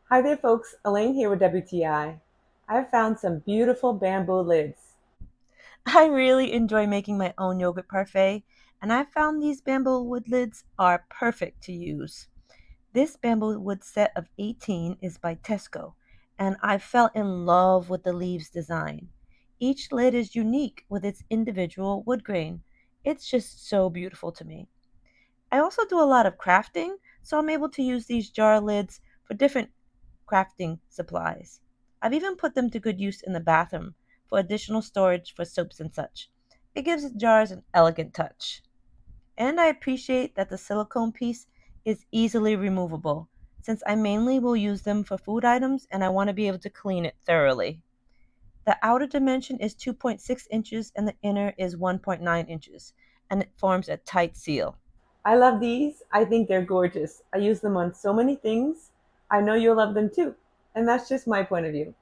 Hi there, folks. Elaine here with WTI. I've found some beautiful bamboo lids. I really enjoy making my own yogurt parfait, and I found these bamboo wood lids are perfect to use. This bamboo wood set of 18 is by Tessco, and I fell in love with the leaves design. Each lid is unique with its individual wood grain. It's just so beautiful to me. I also do a lot of crafting, so I'm able to use these jar lids for different crafting supplies. I've even put them to good use in the bathroom for additional storage for soaps and such. It gives jars an elegant touch. And I appreciate that the silicone piece is easily removable, since I mainly will use them for food items and I want to be able to clean it thoroughly. The outer dimension is 2.6 inches and the inner is 1.9 inches, and it forms a tight seal. I love these. I think they're gorgeous. I use them on so many things. I know you'll love them too. And that's just my point of view.